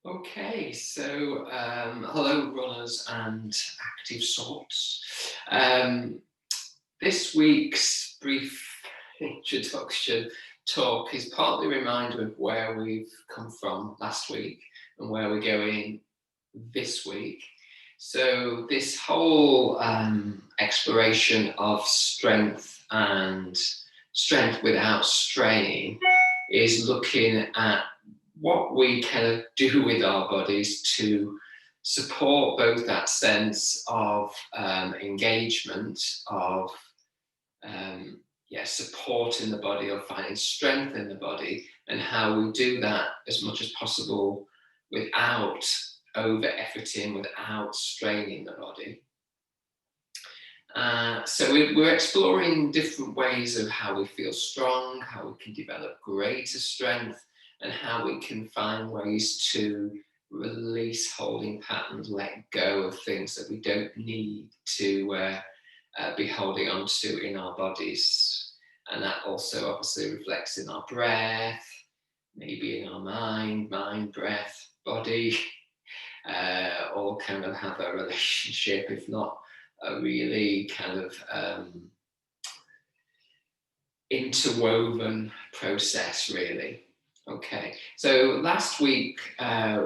Okay, so hello, runners and active sorts. This week's brief introduction talk is partly a reminder of where we've come from last week and where we're going this week. So, this whole exploration of strength and strength without strain is looking at what we kind of do with our bodies to support both that sense of engagement, of support in the body, of finding strength in the body, and how we do that as much as possible without over efforting, without straining the body. So we're exploring different ways of how we feel strong, how we can develop greater strength, and how we can find ways to release holding patterns, let go of things that we don't need to be holding on to in our bodies. And that also obviously reflects in our breath, maybe in our mind, breath, body, all kind of have a relationship, if not a really kind of interwoven process, really. Okay, so last week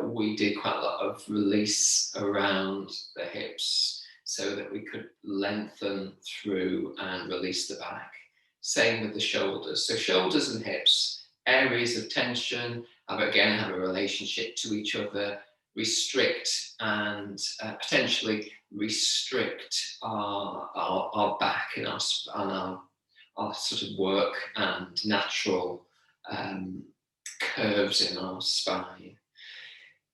we did quite a lot of release around the hips so that we could lengthen through and release the back. Same with the shoulders. So shoulders and hips, areas of tension, have a relationship to each other, restrict and potentially restrict our back and our sort of work and natural curves in our spine.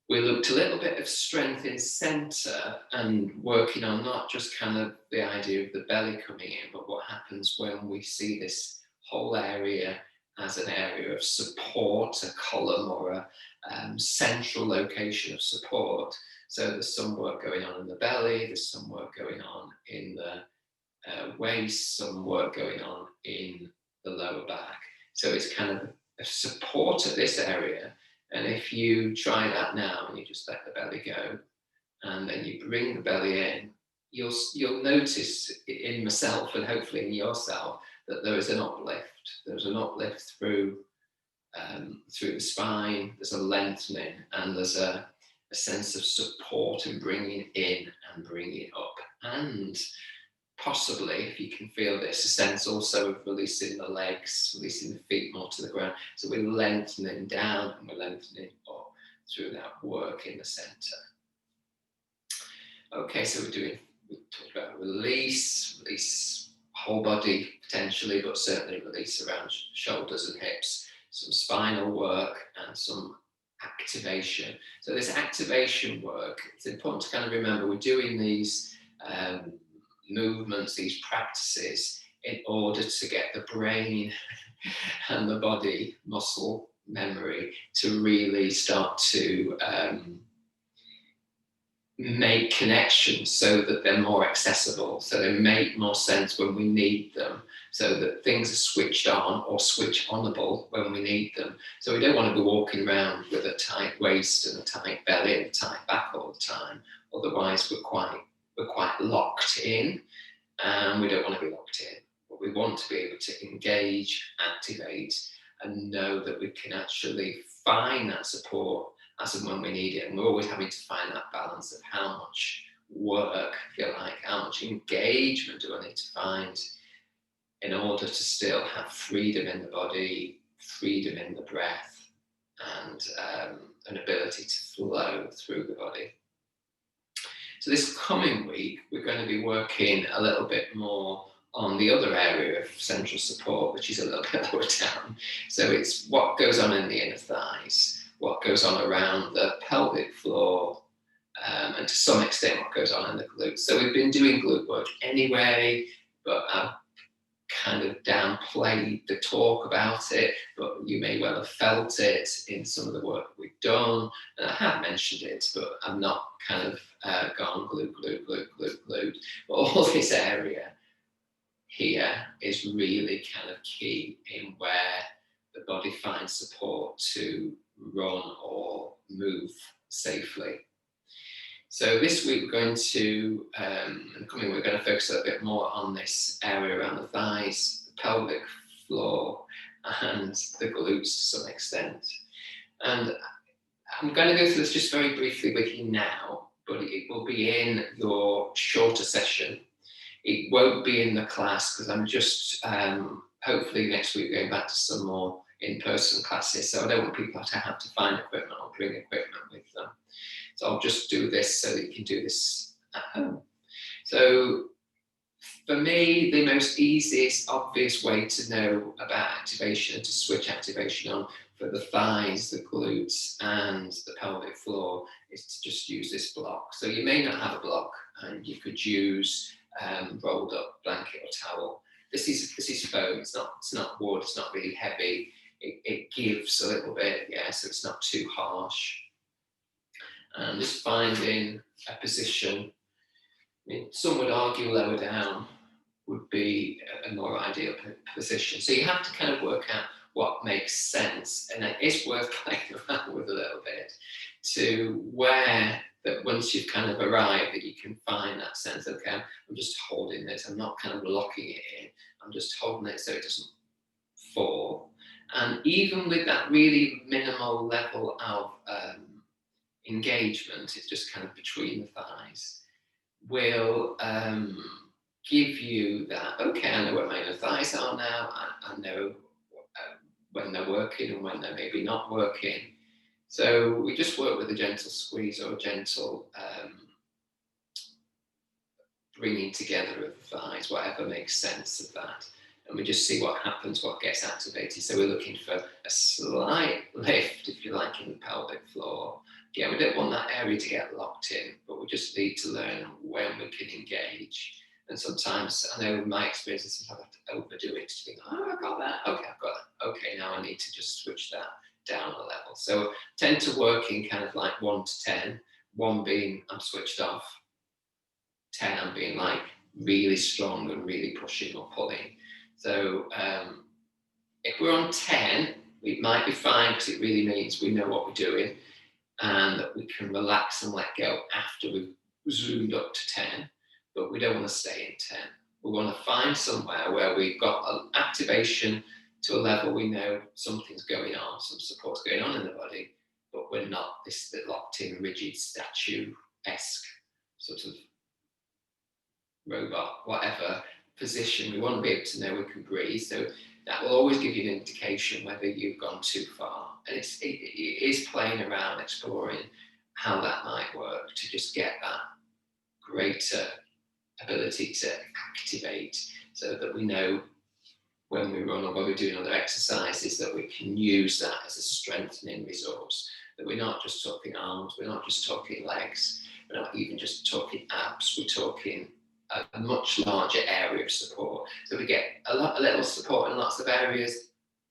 We looked a little bit of strength in center and working on not just kind of the idea of the belly coming in, but what happens when we see this whole area as an area of support, a column or a central location of support. So there's some work going on in the belly, there's some work going on in the waist, some work going on in the lower back. So it's kind of a support at this area. And if you try that now and you just let the belly go, and then you bring the belly in, you'll notice in myself and hopefully in yourself that there is an uplift. There's an uplift through the spine. There's a lengthening, and there's a sense of support and bringing in and bringing up, and possibly, if you can feel this, a sense also of releasing the legs, releasing the feet more to the ground. So we're lengthening down and we're lengthening up through that work in the center. Okay, so we talked about release whole body potentially, but certainly release around shoulders and hips, some spinal work and some activation. So this activation work, it's important to kind of remember we're doing these movements, these practices in order to get the brain and the body muscle memory to really start to make connections so that they're more accessible, so they make more sense when we need them, so that things are switched on or switch onable when we need them. So we don't want to be walking around with a tight waist and a tight belly and a tight back all the time. Otherwise we're quite locked in, and we don't want to be locked in. But we want to be able to engage, activate, and know that we can actually find that support as and when we need it. And we're always having to find that balance of how much work, if you like, how much engagement do I need to find in order to still have freedom in the body, freedom in the breath, and an ability to flow through the body. So this coming week, we're going to be working a little bit more on the other area of central support, which is a little bit lower down. So it's what goes on in the inner thighs, what goes on around the pelvic floor, and to some extent what goes on in the glutes. So we've been doing glute work anyway, but I've kind of downplayed the talk about it, but you may well have felt it in some of the work we've done, and I have mentioned it, but I'm not kind of gone glute. But all this area here is really kind of key in where the body finds support to run or move safely. So this week we're going to, in the coming we're going to focus a bit more on this area around the thighs, the pelvic floor, and the glutes to some extent. And I'm going to go through this just very briefly with you now, but it will be in your shorter session. It won't be in the class because I'm just hopefully next week going back to some more in-person classes. So I don't want people to have to find equipment or bring equipment with them. So I'll just do this so that you can do this at home. So for me, the most easiest, obvious way to know about activation and to switch activation on for the thighs, the glutes, and the pelvic floor is to just use this block. So you may not have a block, and you could use rolled up blanket or towel. This is foam. It's not wood. It's not really heavy. It gives a little bit, yeah. So it's not too harsh. And just finding a position. I mean, some would argue lower down would be a more ideal position. So you have to kind of work out what makes sense, and it is worth playing around with a little bit to where that once you've kind of arrived that you can find that sense, okay, I'm just holding this, I'm not kind of locking it in, I'm just holding it so it doesn't fall. And even with that really minimal level of engagement, it's just kind of between the thighs, will give you that, okay, I know where my inner thighs are now, I know when they're working and when they're maybe not working. So we just work with a gentle squeeze or a gentle bringing together of the thighs, whatever makes sense of that. And we just see what happens, what gets activated. So we're looking for a slight lift, if you like, in the pelvic floor. Yeah, we don't want that area to get locked in, but we just need to learn when we can engage. And sometimes, I know in my experience, I have to overdo it to think, oh, I've got that, okay, I've got that, okay, now I need to just switch that down a level. So I tend to work in kind of like 1 to 10, 1 being I'm switched off, 10 I'm being like really strong and really pushing or pulling. So if we're on 10, we might be fine because it really means we know what we're doing and that we can relax and let go after we've zoomed up to 10, but we don't want to stay in 10. We want to find somewhere where we've got an activation to a level we know something's going on, some support's going on in the body, but we're not this locked in, rigid, statue-esque sort of robot, whatever position. We want to be able to know we can breathe. So that will always give you an indication whether you've gone too far. And it is playing around, exploring how that might work to just get that greater ability to activate so that we know when we run or when we're doing other exercises that we can use that as a strengthening resource. That we're not just talking arms, we're not just talking legs, we're not even just talking abs, we're talking a much larger area of support. So we get a little support in lots of areas,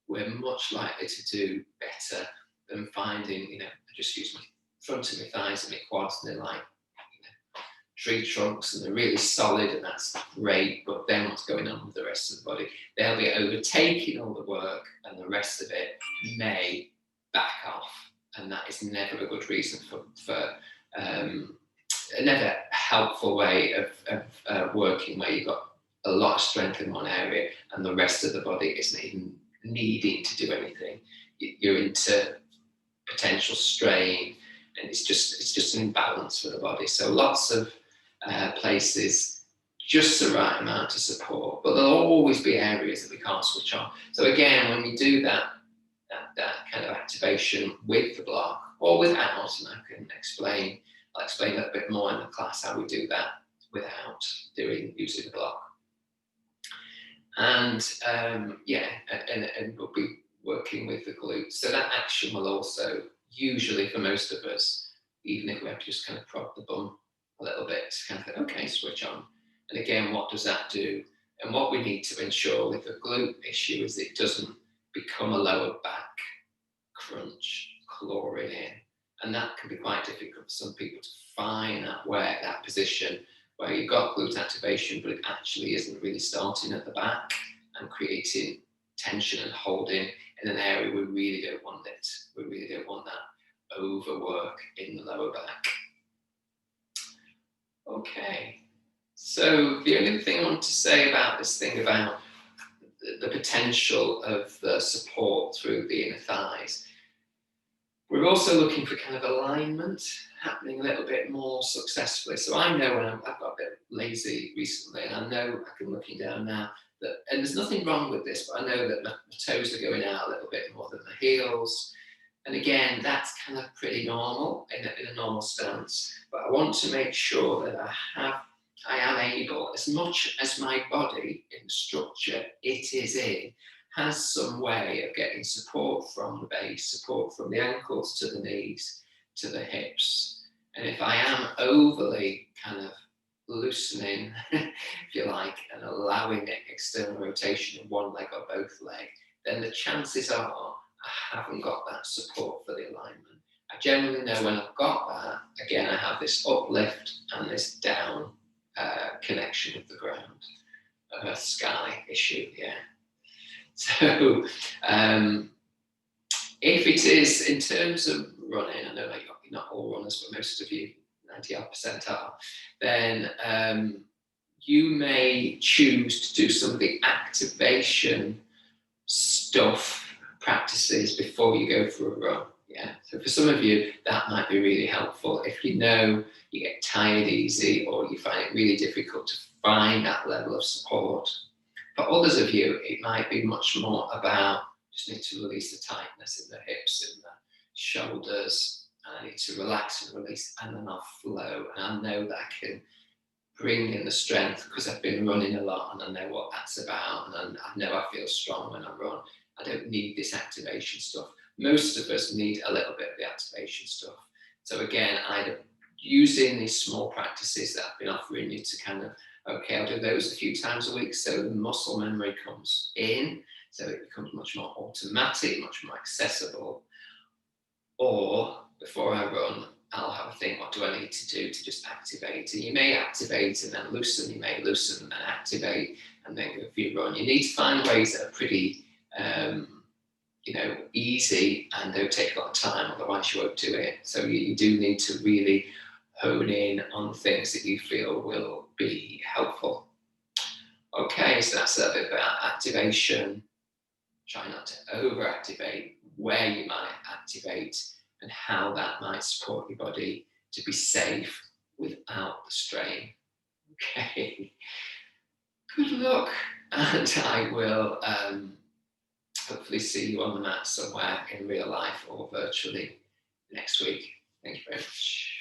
we're much likely to do better than finding, I just use my front of my thighs and my quads, and they're like tree trunks and they're really solid, and that's great, but then what's going on with the rest of the body? They'll be overtaking all the work and the rest of it may back off, and that is never a good reason for never a helpful way of working where you've got a lot of strength in one area and the rest of the body isn't even needing to do anything. You're into potential strain, and it's just an imbalance for the body. So lots of places, just the right amount of support, but there'll always be areas that we can't switch on. So again, when we do that kind of activation with the block or without, and I'll explain a bit more in the class how we do that without using the block. And and we'll be working with the glutes. So that action will also, usually for most of us, even if we have to just kind of prod the bum a little bit, to kind of think, okay, switch on. And again, what does that do? And what we need to ensure with the glute issue is it doesn't become a lower back crunch, clawing in. And that can be quite difficult for some people to find that position where you've got glute activation, but it actually isn't really starting at the back and creating tension and holding in an area we really don't want it. We really don't want that overwork in the lower back. Okay, so the only thing I want to say about this thing about the potential of the support through the inner thighs, we're also looking for kind of alignment happening a little bit more successfully. So I know when I've got a bit lazy recently, and I know I can looking down now that, and there's nothing wrong with this, but I know that my toes are going out a little bit more than the heels. And again, that's kind of pretty normal in a normal stance. But I want to make sure that I am able, as much as my body in the structure it is in, has some way of getting support from the base, support from the ankles to the knees, to the hips. And if I am overly kind of loosening, if you like, and allowing external rotation in one leg or both legs, then the chances are I haven't got that support for the alignment. I generally know when I've got that, again, I have this uplift and this down connection with the ground, earth sky issue, yeah. So if it is in terms of running, I know that you're not all runners, but most of you, 90% are, then you may choose to do some of the activation stuff, practices before you go for a run. Yeah. So for some of you, that might be really helpful. If you know you get tired easy or you find it really difficult to find that level of support. For others of you, it might be much more about just need to release the tightness in the hips and the shoulders. And I need to relax and release, and then I'll flow. And I know that I can bring in the strength because I've been running a lot and I know what that's about. And I know I feel strong when I run. I don't need this activation stuff. Most of us need a little bit of the activation stuff. So again, either using these small practices that I've been offering you to kind of, okay, I'll do those a few times a week so the muscle memory comes in, so it becomes much more automatic, much more accessible. Or before I run, I'll have a think, what do I need to do to just activate? And you may activate and then loosen, you may loosen and then activate, and then go for your run. You need to find ways that are pretty easy and don't take a lot of time, otherwise you won't do it. So you do need to really hone in on things that you feel will be helpful. Okay, so that's a bit about activation. Try not to overactivate, where you might activate, and how that might support your body to be safe without the strain. Okay, good luck, and I will hopefully see you on the mat somewhere in real life or virtually next week. Thank you very much.